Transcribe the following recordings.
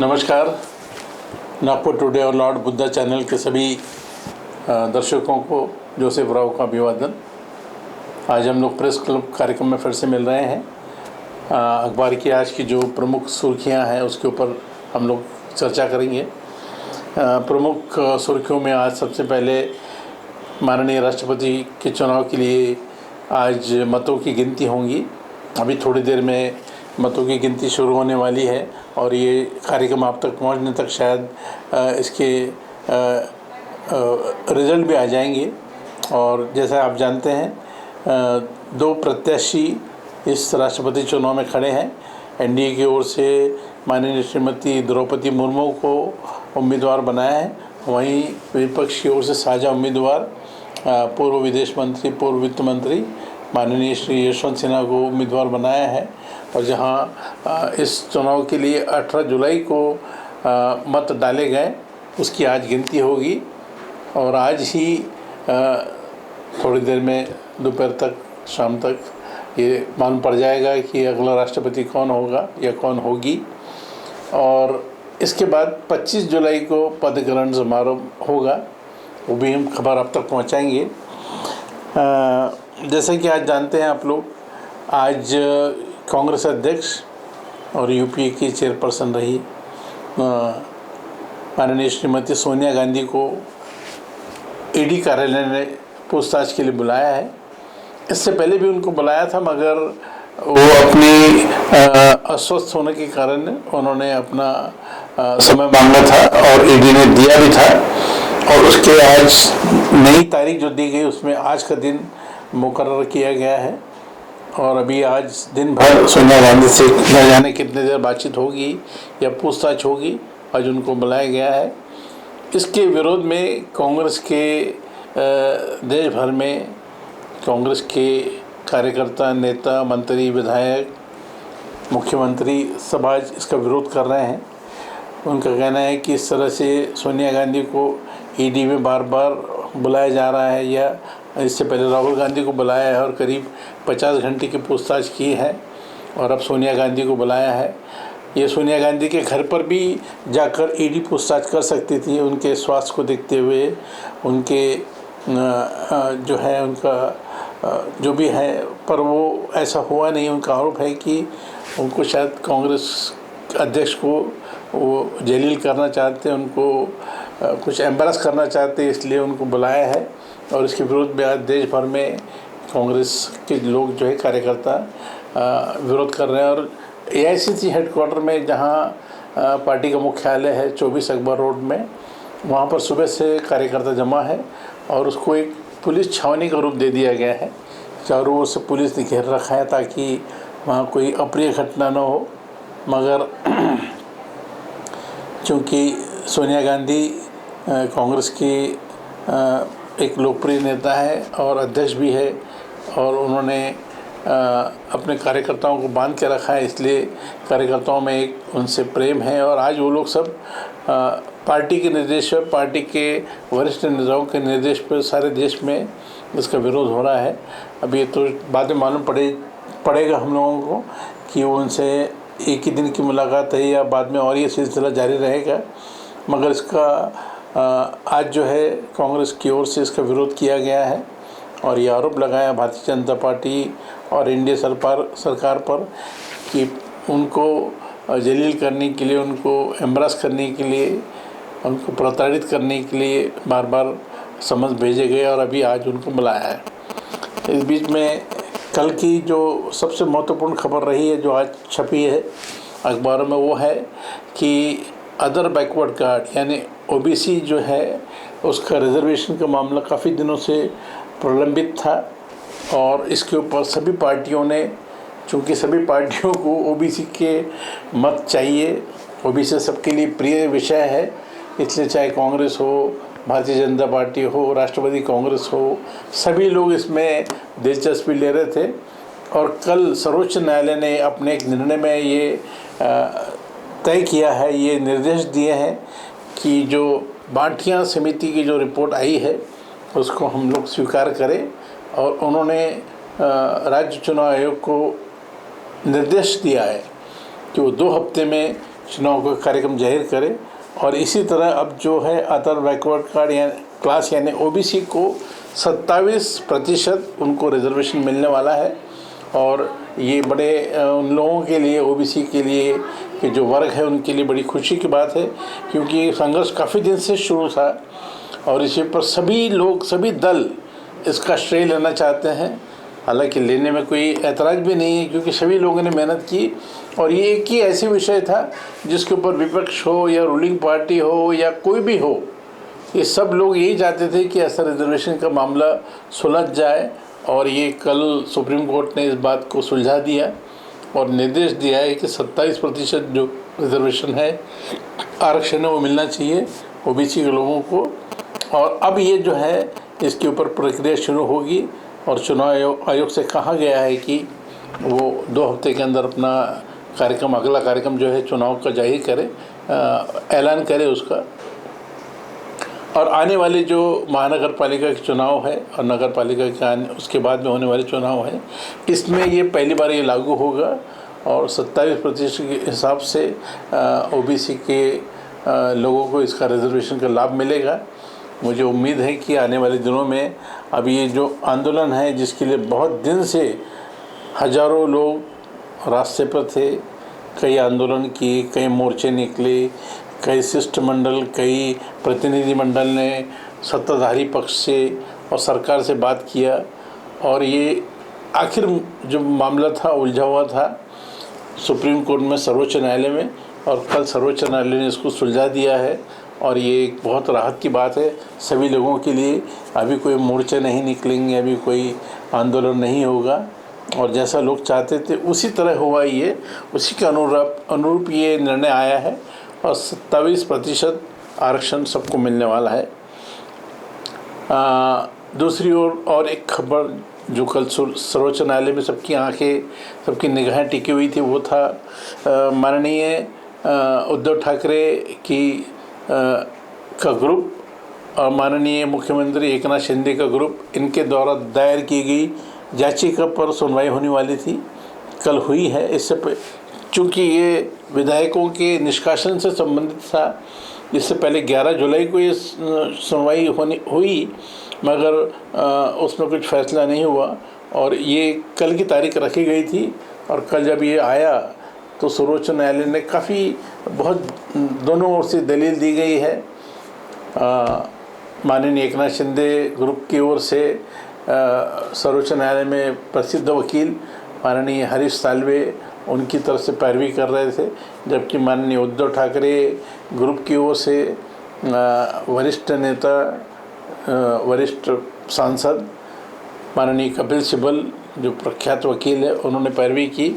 नमस्कार। नागपुर टुडे और Lord Buddha channel के सभी दर्शकों को जोसेफ राव का अभिवादन। आज हम लोग प्रेस क्लब कार्यक्रम में फिर से मिल रहे हैं। अखबार की आज की जो प्रमुख सुर्खियां हैं उसके ऊपर हम लोग चर्चा करेंगे। प्रमुख सुर्खियों में आज सबसे पहले माननीय राष्ट्रपति के चुनाव के लिए आज मतों की गिनती होंगी। अभी थोड़ी देर में मतों की गिनती शुरू होने वाली है और ये कार्यक्रम आप तक पहुंचने तक शायद इसके रिज़ल्ट भी आ जाएंगे। और जैसा आप जानते हैं दो प्रत्याशी इस राष्ट्रपति चुनाव में खड़े हैं। एनडीए की ओर से माननीय श्रीमती द्रौपदी मुर्मू को उम्मीदवार बनाया है, वहीं विपक्ष की ओर से साझा उम्मीदवार पूर्व विदेश मंत्री, पूर्व वित्त मंत्री माननीय श्री यशवंत सिन्हा को उम्मीदवार बनाया है। और जहां इस चुनाव के लिए 18 जुलाई को मत डाले गए, उसकी आज गिनती होगी और आज ही थोड़ी देर में दोपहर तक, शाम तक ये मालूम पड़ जाएगा कि अगला राष्ट्रपति कौन होगा या कौन होगी। और इसके बाद 25 जुलाई को पद ग्रहण समारोह होगा, वो भी हम खबर आप तक पहुंचाएंगे। जैसे कि आज जानते हैं आप लोग, आज कांग्रेस अध्यक्ष और यूपीए की चेयरपर्सन रही माननीय श्रीमती सोनिया गांधी को ईडी कार्यालय ने पूछताछ के लिए बुलाया है। इससे पहले भी उनको बुलाया था, मगर वो अपनी अस्वस्थ होने के कारण उन्होंने अपना समय मांगा था और ईडी ने दिया भी था। और उसके आज नई तारीख जो दी गई उसमें आज का दिन मुकर्रर किया गया है और अभी आज दिन भर सोनिया गांधी से न जाने कितने देर बातचीत होगी या पूछताछ होगी। आज उनको बुलाया गया है। इसके विरोध में कांग्रेस के देश भर में कांग्रेस के कार्यकर्ता, नेता, मंत्री, विधायक, मुख्यमंत्री सब आज इसका विरोध कर रहे हैं। उनका कहना है कि इस तरह से सोनिया गांधी को ईडी में बार बार बुलाया जा रहा है, या इससे पहले राहुल गांधी को बुलाया है और करीब 50 घंटे की पूछताछ की है और अब सोनिया गांधी को बुलाया है। ये सोनिया गांधी के घर पर भी जाकर ईडी पूछताछ कर सकती थी उनके स्वास्थ्य को देखते हुए, उनके जो है उनका जो भी है, पर वो ऐसा हुआ नहीं। उनका आरोप है कि उनको शायद कांग्रेस अध्यक्ष को वो जलील करना चाहते, उनको कुछ एम्बैरस करना चाहते, इसलिए उनको बुलाया है। और इसके विरोध में आज देश भर में कांग्रेस के लोग जो है कार्यकर्ता विरोध कर रहे हैं। और एआईसीसी हेडक्वार्टर में, जहां पार्टी का मुख्यालय है 24 अकबर रोड में, वहां पर सुबह से कार्यकर्ता जमा है और उसको एक पुलिस छावनी का रूप दे दिया गया है। चारों ओर से पुलिस ने घेर रखा है ताकि वहां कोई अप्रिय घटना न हो। मगर चूँकि सोनिया गांधी कांग्रेस की एक लोकप्रिय नेता है और अध्यक्ष भी है और उन्होंने अपने कार्यकर्ताओं को बांध के रखा है, इसलिए कार्यकर्ताओं में एक उनसे प्रेम है। और आज वो लोग सब पार्टी के निर्देश पर, पार्टी के वरिष्ठ नेताओं के निर्देश पर सारे देश में इसका विरोध हो रहा है। अभी तो बाद में मालूम पड़ेगा हम लोगों को कि उनसे एक ही दिन की मुलाकात है या बाद में और ये सिलसिला जारी रहेगा। मगर इसका आज जो है कांग्रेस की ओर से इसका विरोध किया गया है और ये आरोप लगाया भारतीय जनता पार्टी और एनडीए सरकार पर कि उनको जलील करने के लिए, उनको एम्बैरस करने के लिए, उनको प्रताड़ित करने के लिए बार बार समझ भेजे गए और अभी आज उनको बुलाया है। इस बीच में कल की जो सबसे महत्वपूर्ण खबर रही है, जो आज छपी है अखबारों में, वो है कि अदर बैकवर्ड कास्ट यानी ओबीसी जो है उसका रिजर्वेशन का मामला काफ़ी दिनों से प्रलंबित था और इसके ऊपर सभी पार्टियों ने, चूँकि सभी पार्टियों को ओबीसी के मत चाहिए, ओबीसी सबके लिए प्रिय विषय है, इसलिए चाहे कांग्रेस हो, भारतीय जनता पार्टी हो, राष्ट्रवादी कांग्रेस हो, सभी लोग इसमें दिलचस्पी ले रहे थे। और कल सर्वोच्च न्यायालय ने अपने एक निर्णय में ये तय किया है, ये निर्देश दिए हैं कि जो बांटिया समिति की जो रिपोर्ट आई है उसको हम लोग स्वीकार करें। और उन्होंने राज्य चुनाव आयोग को निर्देश दिया है कि वो 2 हफ्ते में चुनाव का कार्यक्रम जाहिर करे। और इसी तरह अब जो है अदर बैकवर्ड कार्ड या क्लास यानी ओबीसी को 27% उनको रिजर्वेशन मिलने वाला है। और ये बड़े उन लोगों के लिए, ओबीसी के लिए कि जो वर्ग है उनके लिए बड़ी खुशी की बात है, क्योंकि संघर्ष काफ़ी दिन से शुरू था और इसी पर सभी लोग, सभी दल इसका श्रेय लेना चाहते हैं। हालांकि लेने में कोई ऐतराज़ भी नहीं है, क्योंकि सभी लोगों ने मेहनत की और ये एक ही ऐसी विषय था जिसके ऊपर विपक्ष हो या रूलिंग पार्टी हो या कोई भी हो, ये सब लोग यही चाहते थे कि ऐसा रिजर्वेशन का मामला सुलझ जाए। और ये कल सुप्रीम कोर्ट ने इस बात को सुलझा दिया और निर्देश दिया है कि 27% जो रिजर्वेशन है, आरक्षण है, वो मिलना चाहिए ओबीसी के लोगों को। और अब ये जो है इसके ऊपर प्रक्रिया शुरू होगी और चुनाव आयोग से कहा गया है कि वो 2 हफ्ते के अंदर अपना कार्यक्रम, अगला कार्यक्रम जो है चुनाव का जाहिर करे, ऐलान करे उसका। और आने वाले जो महानगर पालिका के चुनाव है और नगर पालिका के उसके बाद में होने वाले चुनाव हैं, इसमें ये पहली बार ये लागू होगा और 27% के हिसाब से ओबीसी के लोगों को इसका रिजर्वेशन का लाभ मिलेगा। मुझे उम्मीद है कि आने वाले दिनों में अब ये जो आंदोलन है, जिसके लिए बहुत दिन से हज़ारों लोग रास्ते पर थे, कई आंदोलन किए, कई मोर्चे निकले, कई शिष्टमंडल, कई प्रतिनिधि मंडल ने सत्ताधारी पक्ष से और सरकार से बात किया और ये आखिर जो मामला था उलझा हुआ था सुप्रीम कोर्ट में, सर्वोच्च न्यायालय में, और कल सर्वोच्च न्यायालय ने इसको सुलझा दिया है। और ये एक बहुत राहत की बात है सभी लोगों के लिए। अभी कोई मोर्चे नहीं निकलेंगे, अभी कोई आंदोलन नहीं होगा और जैसा लोग चाहते थे उसी तरह हुआ, ये उसी के अनुरूप ये निर्णय आया है और 27% आरक्षण सबको मिलने वाला है। दूसरी ओर और एक खबर जो कल सर्वोच्च न्यायालय में सबकी आंखें, सबकी निगाहें टिकी हुई थी, वो था माननीय उद्धव ठाकरे की का ग्रुप और माननीय मुख्यमंत्री एकनाथ शिंदे का ग्रुप, इनके द्वारा दायर की गई याचिका पर सुनवाई होने वाली थी, कल हुई है। इससे चूँकि ये विधायकों के निष्कासन से संबंधित था, इससे पहले 11 जुलाई को ये सुनवाई हुई, मगर उसमें कुछ फैसला नहीं हुआ और ये कल की तारीख रखी गई थी। और कल जब ये आया तो सर्वोच्च न्यायालय ने काफ़ी बहुत दोनों ओर से दलील दी गई है। माननीय एकनाथ शिंदे ग्रुप की ओर से सर्वोच्च न्यायालय में प्रसिद्ध वकील माननीय हरीश साल्वे उनकी तरफ से पैरवी कर रहे थे, जबकि माननीय उद्धव ठाकरे ग्रुप की ओर से वरिष्ठ नेता, वरिष्ठ सांसद माननीय कपिल सिब्बल जो प्रख्यात वकील है, उन्होंने पैरवी की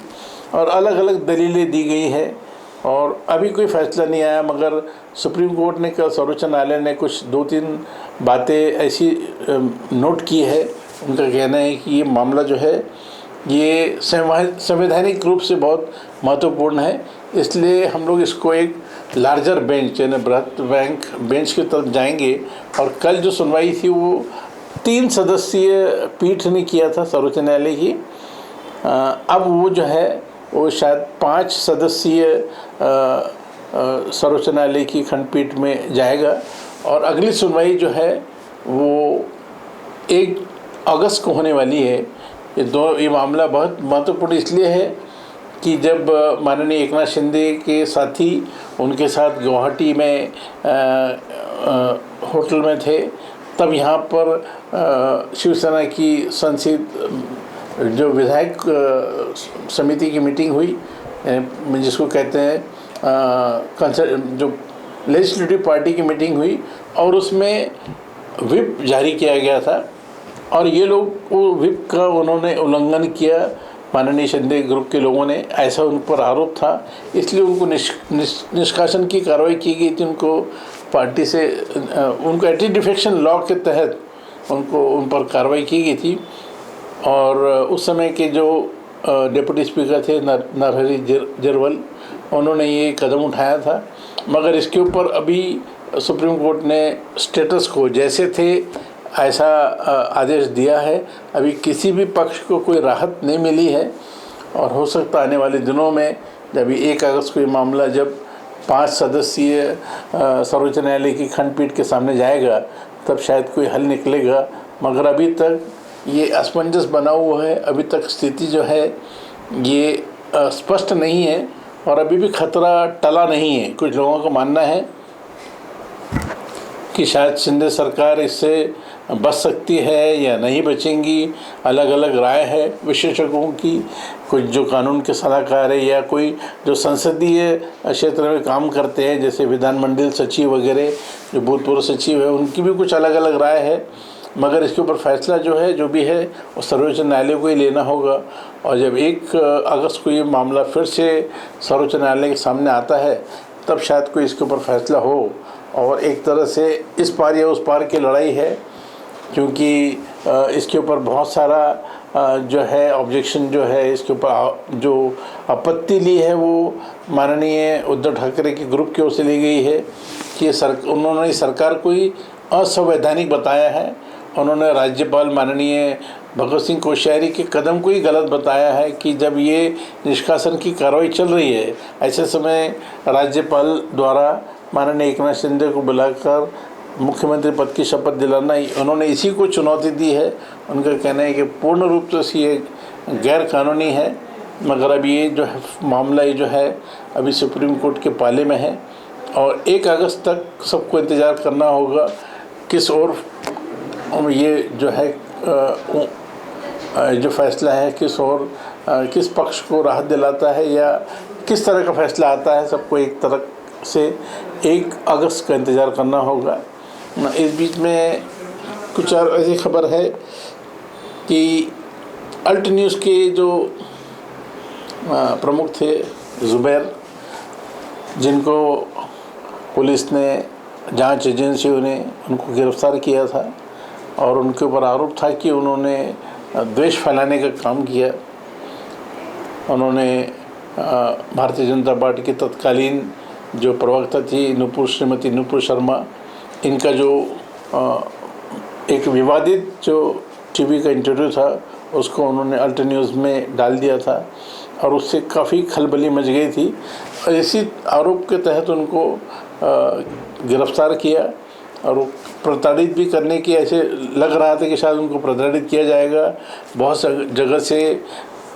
और अलग अलग दलीलें दी गई है और अभी कोई फैसला नहीं आया। मगर सुप्रीम कोर्ट ने कल सर्वोच्च न्यायालय ने कुछ 2-3 बातें ऐसी नोट की है। उनका कहना है कि ये मामला जो है ये संवैधानिक रूप से बहुत महत्वपूर्ण है, इसलिए हम लोग इसको एक लार्जर बेंच यानी बृहत बेंच की तरफ जाएंगे। और कल जो सुनवाई थी वो 3 सदस्यीय पीठ ने किया था सर्वोच्च न्यायालय की, अब वो जो है वो शायद 5 सदस्यीय सर्वोच्च न्यायालय की खंडपीठ में जाएगा और अगली सुनवाई जो है वो 1 अगस्त को होने वाली है। ये मामला बहुत महत्वपूर्ण इसलिए है कि जब माननीय एकनाथ शिंदे के साथी उनके साथ गुवाहाटी में होटल में थे, तब यहाँ पर शिवसेना की संसद जो विधायक समिति की मीटिंग हुई, जिसको कहते हैं जो लेजिस्लेटिव पार्टी की मीटिंग हुई और उसमें व्हिप जारी किया गया था और ये लोग वो व्हिप का उन्होंने उल्लंघन किया, माननीय शिंदे ग्रुप के लोगों ने, ऐसा उन पर आरोप था, इसलिए उनको निष्कासन की कार्रवाई की गई थी। उनको पार्टी से उनको एंटी डिफेक्शन लॉ के तहत उन पर कार्रवाई की गई थी और उस समय के जो डिप्टी स्पीकर थे नरहरि झिरवल, उन्होंने ये कदम उठाया था। मगर इसके ऊपर अभी सुप्रीम कोर्ट ने स्टेटस को जैसे थे ऐसा आदेश दिया है। अभी किसी भी पक्ष को कोई राहत नहीं मिली है और हो सकता आने वाले दिनों में जब 1 अगस्त को ये मामला जब 5 सदस्यीय सर्वोच्च न्यायालय की खंडपीठ के सामने जाएगा तब शायद कोई हल निकलेगा। मगर अभी तक ये असमंजस बना हुआ है, अभी तक स्थिति जो है ये स्पष्ट नहीं है और अभी भी खतरा टला नहीं है। कुछ लोगों का मानना है कि शायद शिंदे सरकार इससे बच सकती है या नहीं बचेंगी, अलग अलग राय है विशेषज्ञों की। कुछ जो कानून के सलाहकार है या कोई जो संसदीय क्षेत्र में काम करते हैं जैसे विधानमंडल सचिव वगैरह जो भूतपूर्व सचिव है, उनकी भी कुछ अलग अलग राय है। मगर इसके ऊपर फैसला जो है जो भी है वो सर्वोच्च न्यायालय को ही लेना होगा। और जब 1 अगस्त को ये मामला फिर से सर्वोच्च न्यायालय के सामने आता है तब शायद कोई इसके ऊपर फैसला हो। और एक तरह से इस पार या उस पार की लड़ाई है, क्योंकि इसके ऊपर बहुत सारा जो है ऑब्जेक्शन जो है, इसके ऊपर जो आपत्ति ली है वो माननीय उद्धव ठाकरे के ग्रुप की ओर से ली गई है कि उन्होंने सरकार को ही असंवैधानिक बताया है। उन्होंने राज्यपाल माननीय भगत सिंह कोश्यारी के कदम को ही गलत बताया है कि जब ये निष्कासन की कार्रवाई चल रही है ऐसे समय राज्यपाल द्वारा माननीय एकनाथ शिंदे को बुलाकर मुख्यमंत्री पद की शपथ दिलाना, उन्होंने इसी को चुनौती दी है। उनका कहना है कि पूर्ण रूप से ये गैर कानूनी है। मगर अब ये जो है मामला ये जो है अभी सुप्रीम कोर्ट के पाले में है और 1 अगस्त तक सबको इंतज़ार करना होगा किस ओर ये जो है जो फैसला है किस ओर किस पक्ष को राहत दिलाता है या किस तरह का फैसला आता है। सबको एक तरह से 1 अगस्त का इंतज़ार करना होगा। इस बीच में कुछ और ऐसी खबर है कि अल्ट न्यूज़ के जो प्रमुख थे ज़ुबैर, जिनको पुलिस ने जांच एजेंसियों ने उनको गिरफ्तार किया था और उनके ऊपर आरोप था कि उन्होंने द्वेष फैलाने का काम किया। उन्होंने भारतीय जनता पार्टी की तत्कालीन जो प्रवक्ता थी श्रीमती नुपुर शर्मा, इनका जो एक विवादित जो टीवी का इंटरव्यू था उसको उन्होंने अल्ट न्यूज़ में डाल दिया था और उससे काफ़ी खलबली मच गई थी। और इसी आरोप के तहत उनको गिरफ्तार किया और वो प्रताड़ित भी करने की ऐसे लग रहा था कि शायद उनको प्रताड़ित किया जाएगा। बहुत जगह से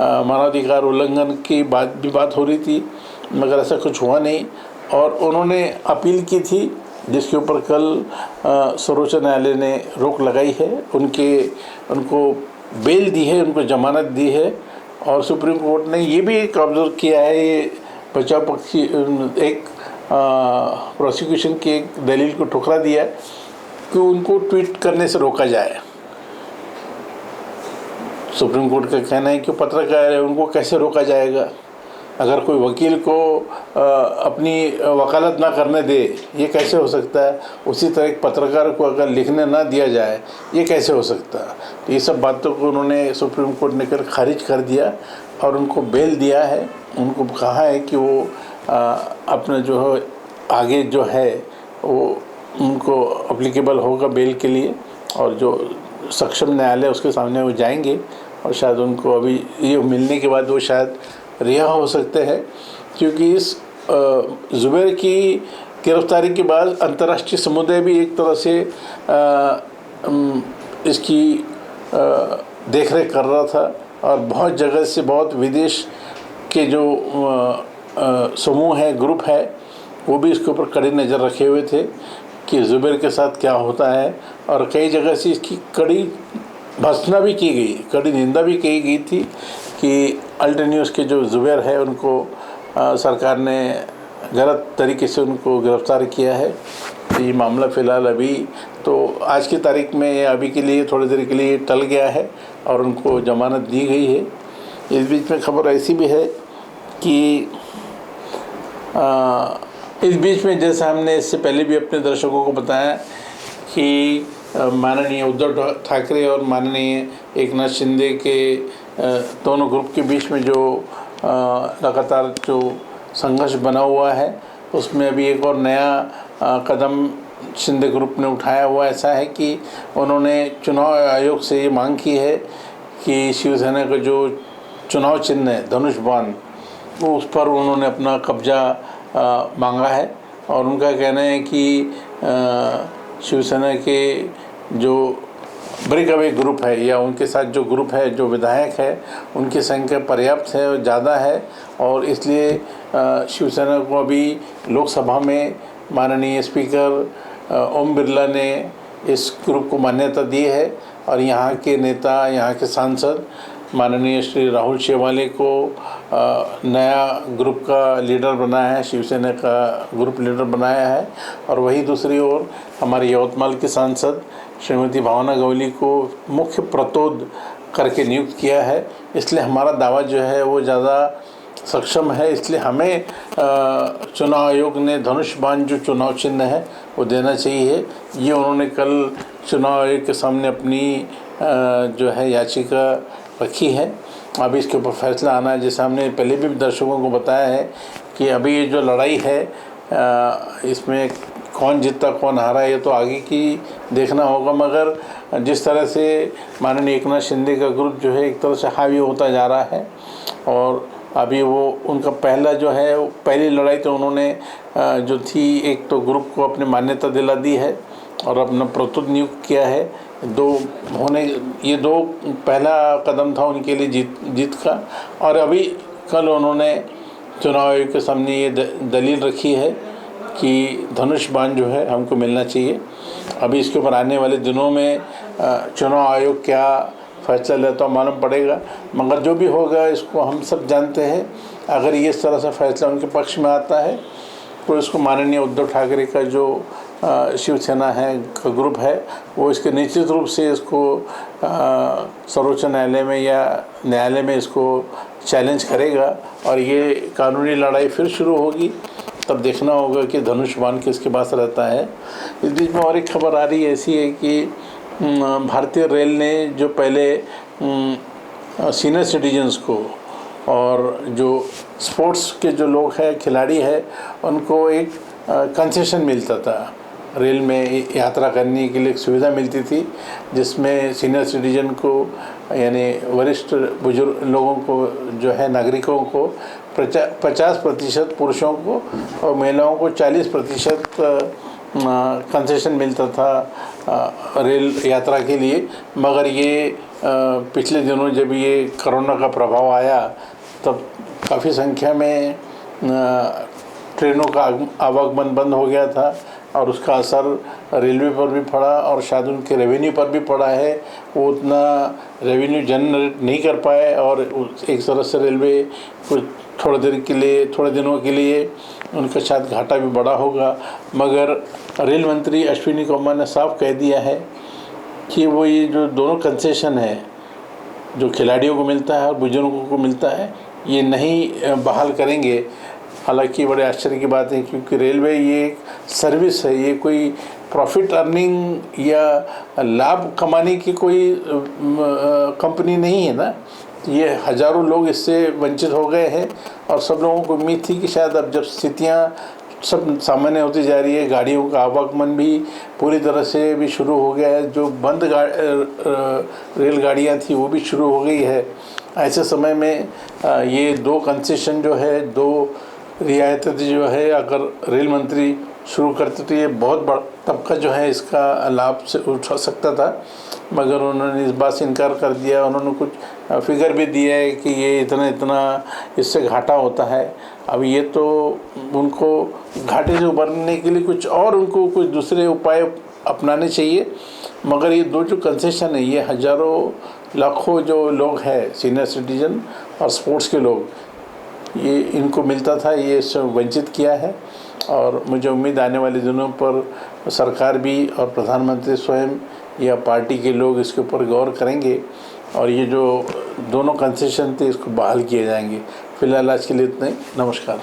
मानवाधिकार उल्लंघन की बात हो रही थी मगर ऐसा कुछ हुआ नहीं। और उन्होंने अपील की थी जिसके ऊपर कल सर्वोच्च न्यायालय ने रोक लगाई है, उनको बेल दी है, उनको जमानत दी है। और सुप्रीम कोर्ट ने ये भी एक ऑब्जर्व किया है, ये बचाव पक्ष एक प्रोसिक्यूशन की एक दलील को ठुकरा दिया कि उनको ट्वीट करने से रोका जाए। सुप्रीम कोर्ट का कहना है कि पत्रकार है, उनको कैसे रोका जाएगा। अगर कोई वकील को अपनी वकालत ना करने दे ये कैसे हो सकता है, उसी तरह एक पत्रकार को अगर लिखने ना दिया जाए ये कैसे हो सकता है। तो ये सब बातों को उन्होंने सुप्रीम कोर्ट ने कर खारिज कर दिया और उनको बेल दिया है। उनको कहा है कि वो अपना जो है आगे जो है वो उनको अप्लीकेबल होगा बेल के लिए और जो सक्षम न्यायालय उसके सामने वो जाएंगे और शायद उनको अभी ये मिलने के बाद वो शायद रिहा हो सकते हैं। क्योंकि इस ज़ुबैर की गिरफ्तारी के बाद अंतर्राष्ट्रीय समुदाय भी एक तरह से इसकी देखरेख कर रहा था और बहुत जगह से बहुत विदेश के जो समूह है, ग्रुप है, वो भी इसके ऊपर कड़ी नज़र रखे हुए थे कि ज़ुबैर के साथ क्या होता है। और कई जगह से इसकी कड़ी भर्त्सना भी की गई, कड़ी निंदा भी की गई थी कि अल्ट न्यूज़ के जो ज़ुबैर है उनको सरकार ने गलत तरीके से उनको गिरफ़्तार किया है। तो ये मामला फ़िलहाल अभी तो आज की तारीख में अभी के लिए थोड़ी देर के लिए टल गया है और उनको ज़मानत दी गई है। इस बीच में खबर ऐसी भी है कि इस बीच में जैसा हमने इससे पहले भी अपने दर्शकों को बताया कि माननीय उद्धव ठाकरे और माननीय एकनाथ शिंदे के दोनों ग्रुप के बीच में जो लगातार जो संघर्ष बना हुआ है उसमें अभी एक और नया कदम शिंदे ग्रुप ने उठाया हुआ ऐसा है कि उन्होंने चुनाव आयोग से ये मांग की है कि शिवसेना का जो चुनाव चिन्ह है धनुष बाण वो उस पर उन्होंने अपना कब्जा मांगा है। और उनका कहना है कि शिवसेना के जो ब्रेकअवे ग्रुप है या उनके साथ जो ग्रुप है, जो विधायक है, उनकी संख्या पर्याप्त है और ज़्यादा है, और इसलिए शिवसेना को अभी लोकसभा में माननीय स्पीकर ओम बिरला ने इस ग्रुप को मान्यता दी है। और यहाँ के नेता, यहाँ के सांसद माननीय श्री राहुल शेवाले को नया ग्रुप का लीडर बनाया है, शिवसेना का ग्रुप लीडर बनाया है। और वही दूसरी ओर हमारे यवतमाल के सांसद श्रीमती भावना गवली को मुख्य प्रतोद करके नियुक्त किया है। इसलिए हमारा दावा जो है वो ज़्यादा सक्षम है। इसलिए हमें चुनाव आयोग ने धनुष बाण जो चुनाव चिन्ह है वो देना चाहिए। ये उन्होंने कल चुनाव आयोग के सामने अपनी जो है याचिका रखी है। अभी इसके ऊपर फैसला आना है। जैसे हमने पहले भी दर्शकों को बताया है कि अभी ये जो लड़ाई है इसमें कौन जीतता कौन हारा ये तो आगे की देखना होगा, मगर जिस तरह से माननीय एकनाथ शिंदे का ग्रुप जो है एक तरह से हावी होता जा रहा है, और अभी वो उनका पहला जो है पहली लड़ाई तो उन्होंने जो थी एक तो ग्रुप को अपनी मान्यता दिला दी है और अपना प्रतुत नियुक्त किया है। ये दो पहला कदम था उनके लिए जीत का। और अभी कल उन्होंने चुनाव आयोग के सामने ये दलील रखी है कि धनुष बाण जो है हमको मिलना चाहिए। अभी इसके ऊपर आने वाले दिनों में चुनाव आयोग क्या फैसला लेता मालूम पड़ेगा, मगर जो भी होगा इसको हम सब जानते हैं। अगर ये इस तरह से फैसला उनके पक्ष में आता है तो इसको माननीय उद्धव ठाकरे का जो शिवसेना है का ग्रुप है वो इसके निश्चित रूप से इसको सर्वोच्च न्यायालय में या न्यायालय में इसको चैलेंज करेगा और ये कानूनी लड़ाई फिर शुरू होगी। तब देखना होगा कि धनुष बाण किसके पास रहता है। इस बीच में और एक खबर आ रही है ऐसी है कि भारतीय रेल ने जो पहले सीनियर सिटीजन्स को और जो स्पोर्ट्स के जो लोग हैं, खिलाड़ी हैं, उनको एक कंसेशन मिलता था। रेल में यात्रा करने के लिए एक सुविधा मिलती थी जिसमें सीनियर सिटीजन को यानी वरिष्ठ बुजुर्ग लोगों को जो है नागरिकों को 50% पुरुषों को और महिलाओं को 40% कंसेशन मिलता था रेल यात्रा के लिए। मगर ये पिछले दिनों जब ये कोरोना का प्रभाव आया तब काफ़ी संख्या में ट्रेनों का आवागमन बंद हो गया था और उसका असर रेलवे पर भी पड़ा और शायद उनके रेवेन्यू पर भी पड़ा है। वो उतना रेवेन्यू जनरेट नहीं कर पाए और एक तरह से रेलवे कुछ थोड़े दिनों के लिए उनका शायद घाटा भी बड़ा होगा। मगर रेल मंत्री अश्विनी कुमार ने साफ कह दिया है कि वो ये जो दोनों कंसेशन है जो खिलाड़ियों को मिलता है और बुजुर्गों को मिलता है ये नहीं बहाल करेंगे। हालांकि बड़े आश्चर्य की बात है क्योंकि रेलवे ये एक सर्विस है, ये कोई प्रॉफिट अर्निंग या लाभ कमाने की कोई कंपनी नहीं है ना। ये हज़ारों लोग इससे वंचित हो गए हैं और सब लोगों को उम्मीद थी कि शायद अब जब स्थितियाँ सब सामान्य होती जा रही है, गाड़ियों का आवागमन भी पूरी तरह से भी शुरू हो गया है, जो बंद रेलगाड़ियाँ थी वो भी शुरू हो गई है। ऐसे समय में ये दो कंसेशन जो है, दो रियायतें जो है, अगर रेल मंत्री शुरू करते तो ये बहुत बड़ा तबका जो है इसका लाभ से उठा सकता था। मगर उन्होंने इस बात से इनकार कर दिया। उन्होंने कुछ फिगर भी दिया है कि ये इतना इससे घाटा होता है। अब ये तो उनको घाटे से उबरने के लिए उनको कुछ दूसरे उपाय अपनाने चाहिए। मगर ये दो जो कंसेशन है ये हज़ारों लाखों जो लोग हैं सीनियर सिटीजन और स्पोर्ट्स के लोग, ये इनको मिलता था, ये इससे वंचित किया है। और मुझे उम्मीद आने वाले दिनों पर सरकार भी और प्रधानमंत्री स्वयं या पार्टी के लोग इसके ऊपर गौर करेंगे और ये जो दोनों कंसेशन थे इसको बहाल किए जाएंगे। फिलहाल आज के लिए इतना ही। नमस्कार।